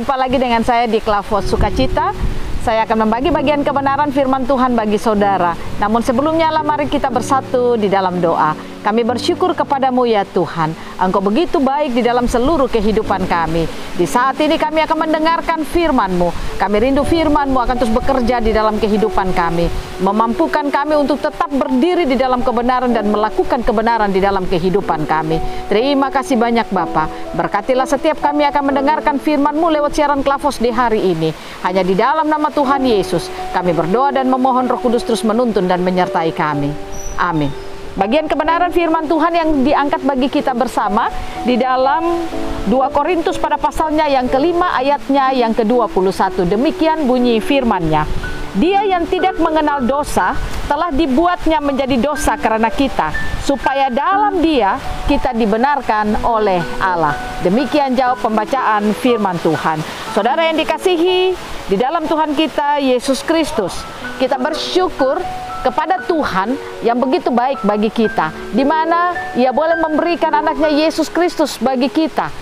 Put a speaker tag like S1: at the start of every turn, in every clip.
S1: Jumpa lagi dengan saya di Klavos Sukacita. Saya akan membagi bagian kebenaran firman Tuhan bagi saudara. Namun sebelumnya, mari kita bersatu di dalam doa. Kami bersyukur kepadamu ya Tuhan. Engkau begitu baik di dalam seluruh kehidupan kami. Di saat ini kami akan mendengarkan firman-Mu. Kami rindu firman-Mu akan terus bekerja di dalam kehidupan kami. Memampukan kami untuk tetap berdiri di dalam kebenaran dan melakukan kebenaran di dalam kehidupan kami. Terima kasih banyak Bapa. Berkatilah setiap kami akan mendengarkan firman-Mu lewat siaran Klavos di hari ini. Hanya di dalam nama Tuhan Yesus kami berdoa dan memohon Roh Kudus terus menuntun dan menyertai kami. Amin. Bagian kebenaran firman Tuhan yang diangkat bagi kita bersama di dalam 2 Korintus pada pasalnya yang kelima ayatnya yang ke-21. Demikian bunyi firman-Nya. Dia yang tidak mengenal dosa telah dibuatnya menjadi dosa karena kita, supaya dalam Dia kita dibenarkan oleh Allah. Demikian jawab pembacaan firman Tuhan. Saudara yang dikasihi di dalam Tuhan kita Yesus Kristus, kita bersyukur kepada Tuhan yang begitu baik bagi kita, di mana Ia boleh memberikan anaknya Yesus Kristus bagi kita,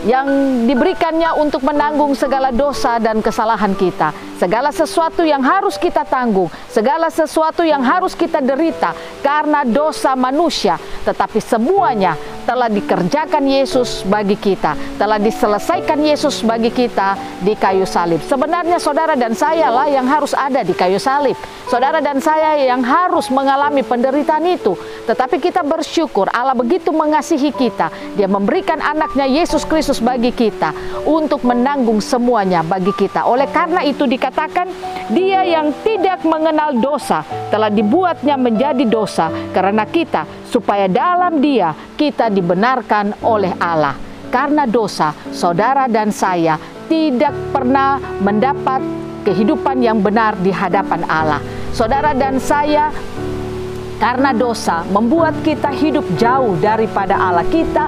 S1: yang diberikannya untuk menanggung segala dosa dan kesalahan kita, segala sesuatu yang harus kita tanggung, segala sesuatu yang harus kita derita karena dosa manusia, tetapi semuanya telah dikerjakan Yesus bagi kita, telah diselesaikan Yesus bagi kita di kayu salib. Sebenarnya saudara dan saya lah yang harus ada di kayu salib. Saudara dan saya yang harus mengalami penderitaan itu. Tetapi kita bersyukur Allah begitu mengasihi kita. Dia memberikan anaknya Yesus Kristus bagi kita untuk menanggung semuanya bagi kita. Oleh karena itu dikatakan, Dia yang tidak mengenal dosa telah dibuatnya menjadi dosa karena kita, supaya dalam Dia kita dibenarkan oleh Allah. Karena dosa, saudara dan saya tidak pernah mendapat kehidupan yang benar di hadapan Allah. Saudara dan saya, karena dosa membuat kita hidup jauh daripada Allah. Kita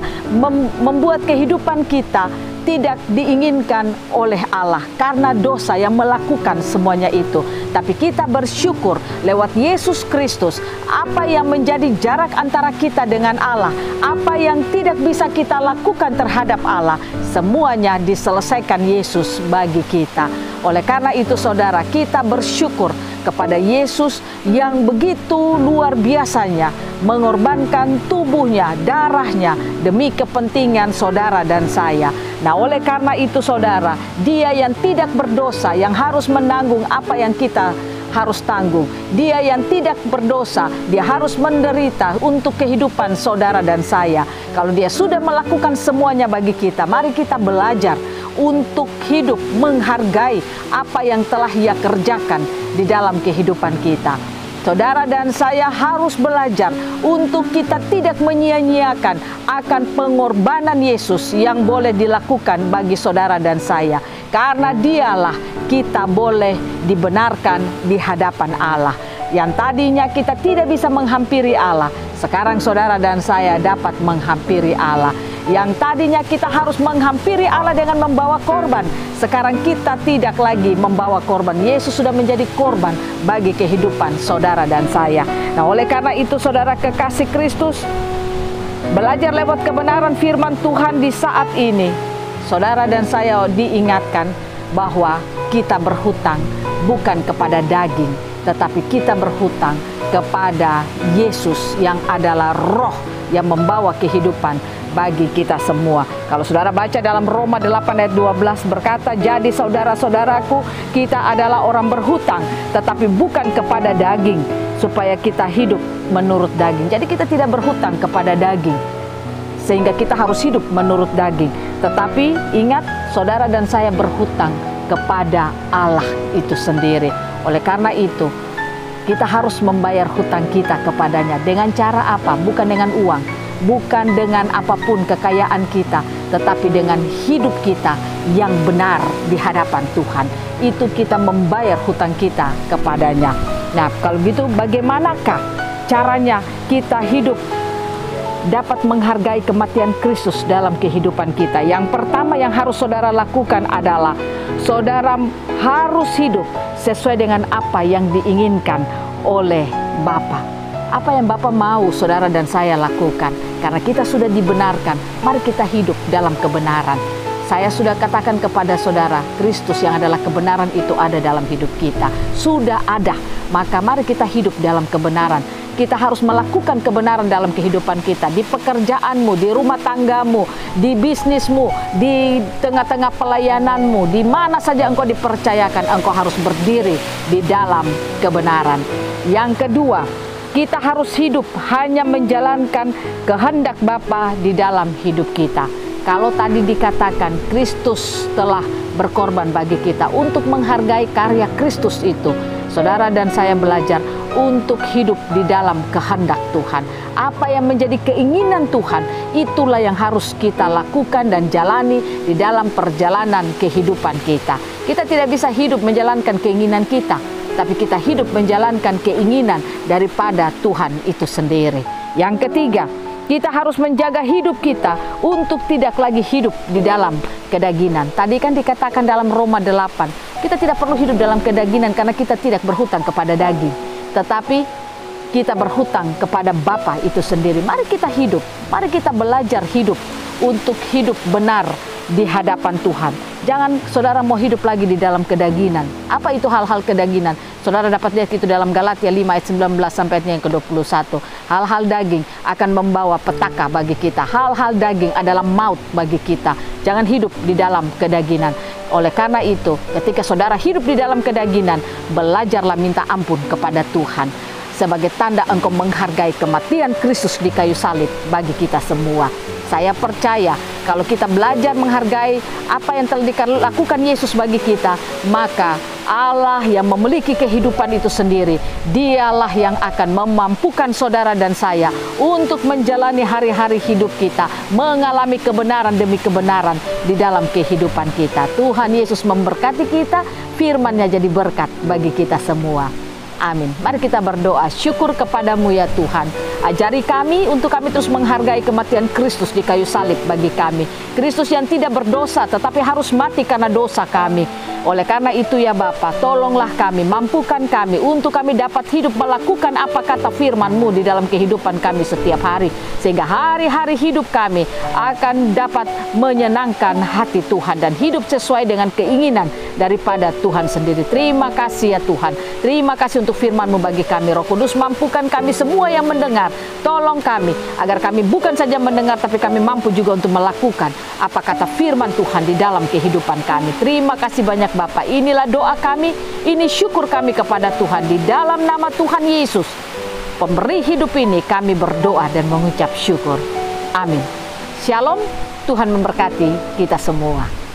S1: membuat kehidupan kita tidak diinginkan oleh Allah karena dosa yang melakukan semuanya itu. Tapi kita bersyukur lewat Yesus Kristus, apa yang menjadi jarak antara kita dengan Allah, apa yang tidak bisa kita lakukan terhadap Allah, semuanya diselesaikan Yesus bagi kita. Oleh karena itu saudara, kita bersyukur kepada Yesus yang begitu luar biasanya mengorbankan tubuhnya, darahnya demi kepentingan saudara dan saya. Nah, oleh karena itu saudara, Dia yang tidak berdosa yang harus menanggung apa yang kita harus tanggung. Dia yang tidak berdosa, Dia harus menderita untuk kehidupan saudara dan saya. Kalau Dia sudah melakukan semuanya bagi kita, mari kita belajar untuk hidup menghargai apa yang telah Ia kerjakan di dalam kehidupan kita. Saudara dan saya harus belajar untuk kita tidak menyia-nyiakan akan pengorbanan Yesus yang boleh dilakukan bagi saudara dan saya. Karena Dialah kita boleh dibenarkan di hadapan Allah. Yang tadinya kita tidak bisa menghampiri Allah, sekarang saudara dan saya dapat menghampiri Allah. Yang tadinya kita harus menghampiri Allah dengan membawa korban, sekarang kita tidak lagi membawa korban. Yesus sudah menjadi korban bagi kehidupan saudara dan saya. Nah, oleh karena itu saudara kekasih Kristus, belajar lewat kebenaran firman Tuhan di saat ini, saudara dan saya diingatkan bahwa kita berhutang bukan kepada daging, tetapi kita berhutang kepada Yesus yang adalah roh yang membawa kehidupan bagi kita semua. Kalau saudara baca dalam Roma 8 ayat 12 berkata, jadi saudara-saudaraku, kita adalah orang berhutang, tetapi bukan kepada daging, supaya kita hidup menurut daging. Jadi kita tidak berhutang kepada daging, sehingga kita harus hidup menurut daging. Tetapi ingat, saudara dan saya berhutang kepada Allah itu sendiri. Oleh karena itu, kita harus membayar hutang kita kepadanya. Dengan cara apa? Bukan dengan uang, bukan dengan apapun kekayaan kita, tetapi dengan hidup kita yang benar di hadapan Tuhan. Itu kita membayar hutang kita kepadanya. Nah, kalau gitu bagaimanakah caranya kita hidup dapat menghargai kematian Kristus dalam kehidupan kita? Yang pertama yang harus saudara lakukan adalah saudara harus hidup sesuai dengan apa yang diinginkan oleh Bapa. Apa yang Bapa mau saudara dan saya lakukan. Karena kita sudah dibenarkan, mari kita hidup dalam kebenaran. Saya sudah katakan kepada saudara, Kristus yang adalah kebenaran itu ada dalam hidup kita. Sudah ada, maka mari kita hidup dalam kebenaran. Kita harus melakukan kebenaran dalam kehidupan kita, di pekerjaanmu, di rumah tanggamu, di bisnismu, di tengah-tengah pelayananmu, di mana saja engkau dipercayakan, engkau harus berdiri di dalam kebenaran. Yang kedua, kita harus hidup hanya menjalankan kehendak Bapa di dalam hidup kita. Kalau tadi dikatakan Kristus telah berkorban bagi kita, untuk menghargai karya Kristus itu, saudara dan saya belajar untuk hidup di dalam kehendak Tuhan. Apa yang menjadi keinginan Tuhan, itulah yang harus kita lakukan dan jalani di dalam perjalanan kehidupan kita. Kita tidak bisa hidup menjalankan keinginan kita, tapi kita hidup menjalankan keinginan daripada Tuhan itu sendiri. Yang ketiga, kita harus menjaga hidup kita untuk tidak lagi hidup di dalam kedagingan. Tadi kan dikatakan dalam Roma 8, kita tidak perlu hidup dalam kedagingan karena kita tidak berhutang kepada daging, tetapi kita berhutang kepada Bapa itu sendiri. Mari kita hidup, mari kita belajar hidup untuk hidup benar di hadapan Tuhan. Jangan saudara mau hidup lagi di dalam kedagingan. Apa itu hal-hal kedagingan? Saudara dapat lihat itu dalam Galatia 5 ayat 19 sampai yang ke-21. Hal-hal daging akan membawa petaka bagi kita. Hal-hal daging adalah maut bagi kita. Jangan hidup di dalam kedagingan. Oleh karena itu, ketika saudara hidup di dalam kedagingan, belajarlah minta ampun kepada Tuhan. Sebagai tanda engkau menghargai kematian Kristus di kayu salib bagi kita semua. Saya percaya kalau kita belajar menghargai apa yang telah dilakukan Yesus bagi kita, maka Allah yang memiliki kehidupan itu sendiri, dialah yang akan memampukan saudara dan saya untuk menjalani hari-hari hidup kita, mengalami kebenaran demi kebenaran di dalam kehidupan kita. Tuhan Yesus memberkati kita, firman-Nya jadi berkat bagi kita semua. Amin. Mari kita berdoa. Syukur kepadamu ya Tuhan. Ajari kami untuk kami terus menghargai kematian Kristus di kayu salib bagi kami. Kristus yang tidak berdosa tetapi harus mati karena dosa kami. Oleh karena itu ya Bapa, tolonglah kami, mampukan kami untuk kami dapat hidup melakukan apa kata firman-Mu di dalam kehidupan kami setiap hari. Sehingga hari-hari hidup kami akan dapat menyenangkan hati Tuhan dan hidup sesuai dengan keinginan daripada Tuhan sendiri. Terima kasih ya Tuhan. Terima kasih untuk firman-Mu bagi kami. Roh Kudus, mampukan kami semua yang mendengar. Tolong kami agar kami bukan saja mendengar tapi kami mampu juga untuk melakukan apa kata firman Tuhan di dalam kehidupan kami. Terima kasih banyak Bapak. Inilah doa kami, ini syukur kami kepada Tuhan di dalam nama Tuhan Yesus, pemberi hidup ini, kami berdoa dan mengucap syukur. Amin. Shalom. Tuhan memberkati kita semua.